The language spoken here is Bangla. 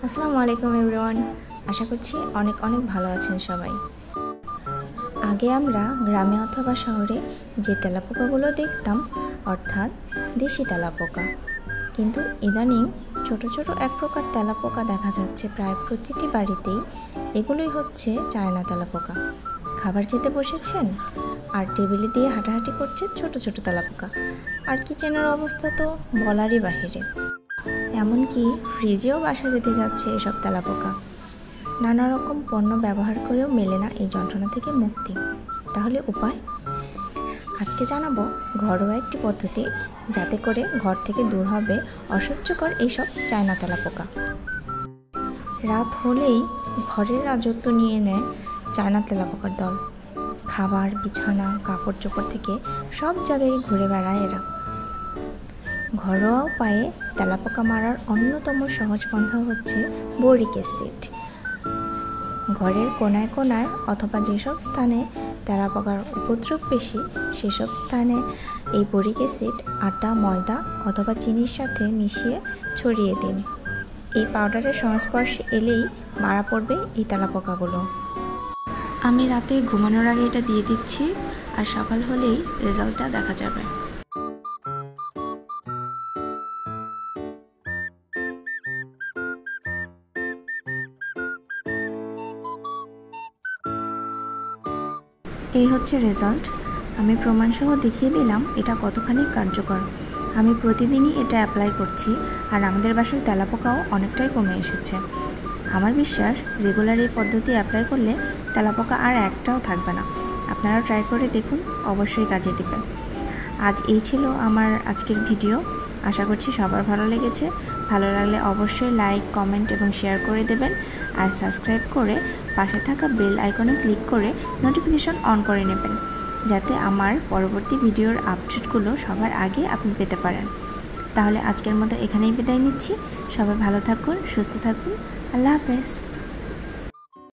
আসসালামু আলাইকুম এভরিওয়ান। আশা করছি অনেক ভালো আছেন সবাই। আগে আমরা গ্রামে অথবা শহরে যে তেলাপোকাগুলো দেখতাম, অর্থাৎ দেশি তেলাপোকা, কিন্তু ইদানিং ছোট ছোট এক প্রকার তেলাপোকা দেখা যাচ্ছে প্রায় প্রতিটি বাড়িতেই। এগুলোই হচ্ছে চায়না তেলাপোকা। খাবার খেতে বসেছেন আর টেবিলে দিয়ে হাঁটাহাঁটি করছে ছোট ছোট তেলাপোকা, আর কিচেনের অবস্থা তো বলারই বাহিরে। এমনকি ফ্রিজেও বাসা বেঁধে যাচ্ছে এসব তেলাপোকা। নানা রকম পণ্য ব্যবহার করেও মেলে না এই যন্ত্রণা থেকে মুক্তি। তাহলে উপায়? আজকে জানাবো ঘরোয়া একটি পদ্ধতি, যাতে করে ঘর থেকে দূর হবে অসহ্যকর এইসব চায়না তেলাপোকা। রাত হলেই ঘরের রাজত্ব নিয়ে নেয় চায়না তেলাপোকার দল। খাবার, বিছানা, কাপড় চোপড় থেকে সব জায়গায় ঘুরে বেড়ায় এরা। ঘরোয়া উপায়ে তেলাপোকা মারার অন্যতম সহজ পন্থা হচ্ছে বোরিক অ্যাসিড। ঘরের কোনায় কোনায় অথবা যেসব স্থানে তেলাপোকার উপদ্রব বেশি, সেসব স্থানে এই বোরিক অ্যাসিড আটা, ময়দা অথবা চিনির সাথে মিশিয়ে ছড়িয়ে দিন। এই পাউডারের সংস্পর্শে এলেই মারা পড়বে এই তেলাপোকাগুলো। আমি রাতে ঘুমানোর আগে এটা দিয়ে দিচ্ছি, আর সকাল হলেই রেজাল্টটা দেখা যাবে। এই হচ্ছে রেজাল্ট। আমি প্রমাণসহ দেখিয়ে দিলাম এটা কতখানি কার্যকর। আমি প্রতিদিনই এটা অ্যাপ্লাই করছি, আর আমাদের বাসার তেলাপোকাও অনেকটাই কমে এসেছে। আমার বিশ্বাস, রেগুলার এই পদ্ধতি অ্যাপ্লাই করলে তেলাপোকা আর একটাও থাকবে না। আপনারাও ট্রাই করে দেখুন, অবশ্যই কাজে দেবে। আজ এই ছিল আমার আজকের ভিডিও। আশা করছি সবার ভালো লেগেছে। ভালো লাগলে অবশ্যই লাইক, কমেন্ট এবং শেয়ার করে দেবেন, আর সাবস্ক্রাইব করে পাশে থাকা বেল আইকনে ক্লিক করে নোটিফিকেশন অন করে নেবেন, যাতে আমার পরবর্তী ভিডিওর আপডেটগুলো সবার আগে আপনি পেতে পারেন। তাহলে আজকের মতো এখানেই বিদায় নিচ্ছি। সবাই ভালো থাকুন, সুস্থ থাকুন। আল্লাহ হাফেজ।